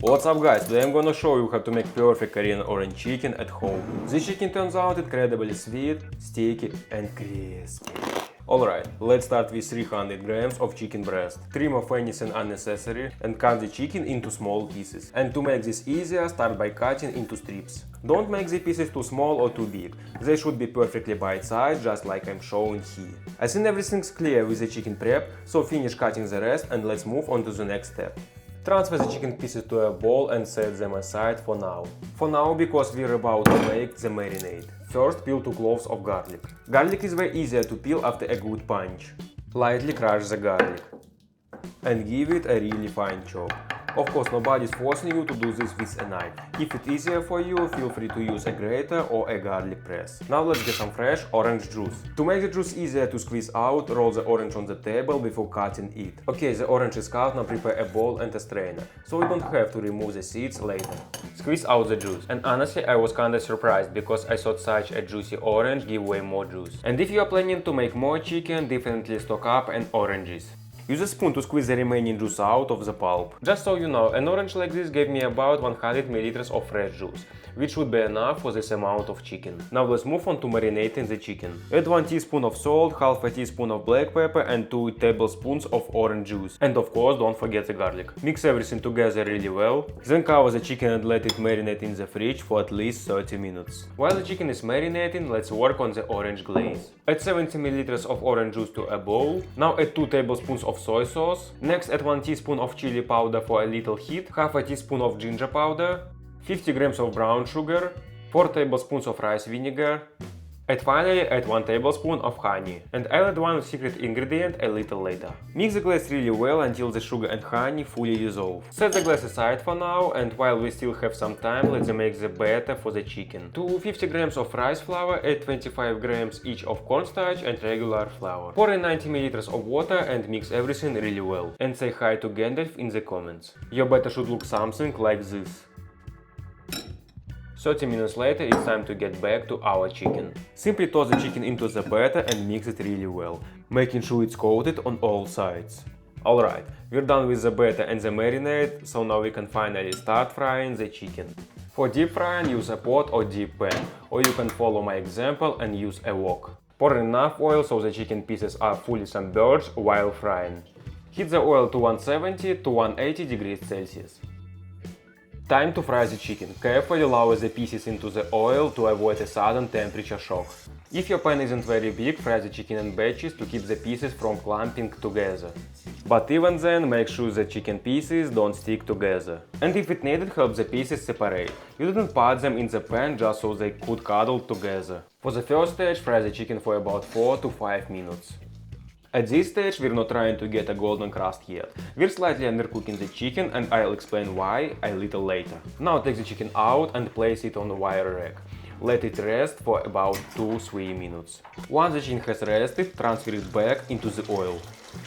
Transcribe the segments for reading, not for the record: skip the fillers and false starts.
What's up guys, today I'm gonna show you how to make perfect Korean orange chicken at home. This chicken turns out incredibly sweet, sticky and crispy. Alright, let's start with 300 grams of chicken breast. Trim off anything unnecessary and cut the chicken into small pieces. And to make this easier, start by cutting into strips. Don't make the pieces too small or too big. They should be perfectly bite-sized, just like I'm showing here. I think everything's clear with the chicken prep, so finish cutting the rest and let's move on to the next step. Transfer the chicken pieces to a bowl and set them aside for now. Because we're about to make the marinade. First, peel 2 cloves of garlic. Garlic is way easier to peel after a good punch. Lightly crush the garlic and give it a really fine chop. Of course, nobody's forcing you to do this with a knife. If it's easier for you, feel free to use a grater or a garlic press. Now let's get some fresh orange juice. To make the juice easier to squeeze out, roll the orange on the table before cutting it. Okay, the orange is cut, now prepare a bowl and a strainer, so you don't have to remove the seeds later. Squeeze out the juice. And honestly, I was kinda surprised, because I thought such a juicy orange give way more juice. And if you are planning to make more chicken, definitely stock up on oranges. Use a spoon to squeeze the remaining juice out of the pulp. Just so you know, an orange like this gave me about 100 ml of fresh juice, which would be enough for this amount of chicken. Now let's move on to marinating the chicken. Add 1 teaspoon of salt, half a teaspoon of black pepper and 2 tablespoons of orange juice. And of course, don't forget the garlic. Mix everything together really well. Then cover the chicken and let it marinate in the fridge for at least 30 minutes. While the chicken is marinating, let's work on the orange glaze. Add 70 ml of orange juice to a bowl. Now add 2 tablespoons of soy sauce. Next add 1 teaspoon of chili powder for a little heat, half a teaspoon of ginger powder, 50 grams of brown sugar, 4 tablespoons of rice vinegar, and finally add 1 tablespoon of honey. And I'll add one secret ingredient a little later. Mix the glaze really well until the sugar and honey fully dissolve. Set the glaze aside for now, and while we still have some time, let's make the batter for the chicken. To 50 grams of rice flour, add 25 grams each of cornstarch and regular flour. Pour in 90 ml of water and mix everything really well. And say hi to Gandalf in the comments. Your batter should look something like this. 30 minutes later, it's time to get back to our chicken. Simply toss the chicken into the batter and mix it really well, making sure it's coated on all sides. Alright, we're done with the batter and the marinade, so now we can finally start frying the chicken. For deep frying, use a pot or deep pan, or you can follow my example and use a wok. Pour enough oil so the chicken pieces are fully submerged while frying. Heat the oil to 170 to 180 degrees Celsius. Time to fry the chicken. Carefully lower the pieces into the oil to avoid a sudden temperature shock. If your pan isn't very big, fry the chicken in batches to keep the pieces from clumping together. But even then, make sure the chicken pieces don't stick together. And if it needed, help the pieces separate. You didn't put them in the pan just so they could cuddle together. For the first stage, fry the chicken for about 4 to 5 minutes. At this stage, we're not trying to get a golden crust yet. We're slightly undercooking the chicken, and I'll explain why a little later. Now take the chicken out and place it on a wire rack. Let it rest for about 2-3 minutes. Once the chicken has rested, transfer it back into the oil.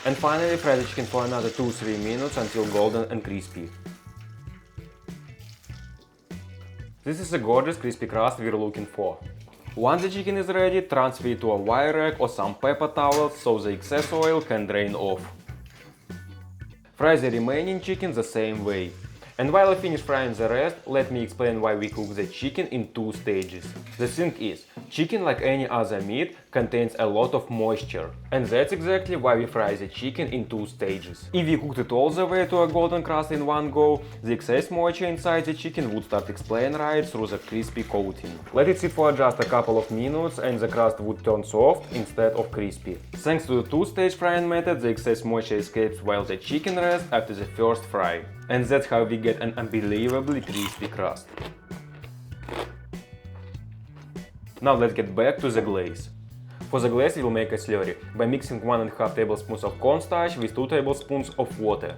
And finally, fry the chicken for another 2-3 minutes until golden and crispy. This is a gorgeous crispy crust we're looking for. Once the chicken is ready, transfer it to a wire rack or some paper towels so the excess oil can drain off. Fry the remaining chicken the same way. And while I finish frying the rest, let me explain why we cook the chicken in 2 stages. The thing is, chicken, like any other meat, contains a lot of moisture. And that's exactly why we fry the chicken in 2 stages. If you cooked it all the way to a golden crust in one go, the excess moisture inside the chicken would start expelling right through the crispy coating. Let it sit for just a couple of minutes and the crust would turn soft instead of crispy. Thanks to the 2-stage frying method, the excess moisture escapes while the chicken rests after the first fry. And that's how we get an unbelievably crispy crust. Now let's get back to the glaze. For the glaze, we will make a slurry by mixing 1.5 tablespoons of cornstarch with 2 tablespoons of water.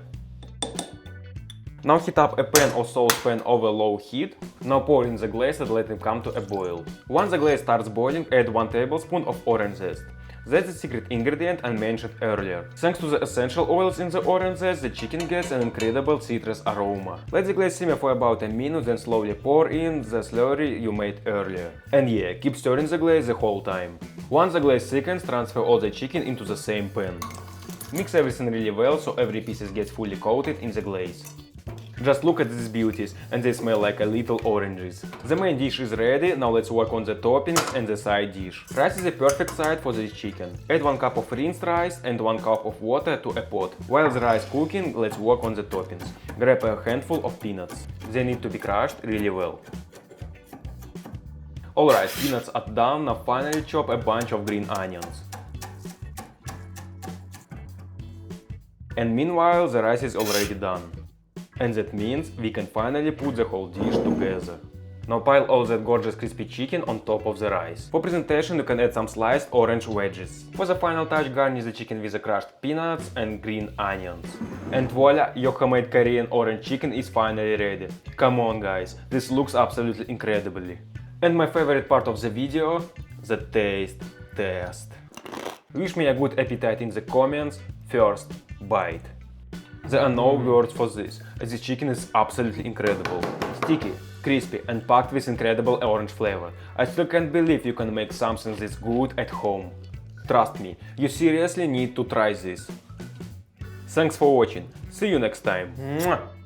Now heat up a pan or saucepan over low heat. Now pour in the glaze and let it come to a boil. Once the glaze starts boiling, add 1 tablespoon of orange zest. That's the secret ingredient I mentioned earlier. Thanks to the essential oils in the orange zest, the chicken gets an incredible citrus aroma. Let the glaze simmer for about a minute, then slowly pour in the slurry you made earlier. And yeah, keep stirring the glaze the whole time. Once the glaze thickens, transfer all the chicken into the same pan. Mix everything really well so every piece gets fully coated in the glaze. Just look at these beauties, and they smell like a little oranges. The main dish is ready, now let's work on the toppings and the side dish. Rice is the perfect side for this chicken. Add 1 cup of rinsed rice and 1 cup of water to a pot. While the rice cooking, let's work on the toppings. Grab a handful of peanuts. They need to be crushed really well. Alright, peanuts are done, now finally chop a bunch of green onions. And meanwhile the rice is already done. And that means we can finally put the whole dish together. Now pile all that gorgeous crispy chicken on top of the rice. For presentation you can add some sliced orange wedges. For the final touch, garnish the chicken with the crushed peanuts and green onions. And voila, your homemade Korean orange chicken is finally ready. Come on guys, this looks absolutely incredibly. And my favorite part of the video, the taste test. Wish me a good appetite in the comments. First bite. There are no words for this, as this chicken is absolutely incredible. Sticky, crispy and packed with incredible orange flavor. I still can't believe you can make something this good at home. Trust me, you seriously need to try this. Thanks for watching, see you next time. Mwah!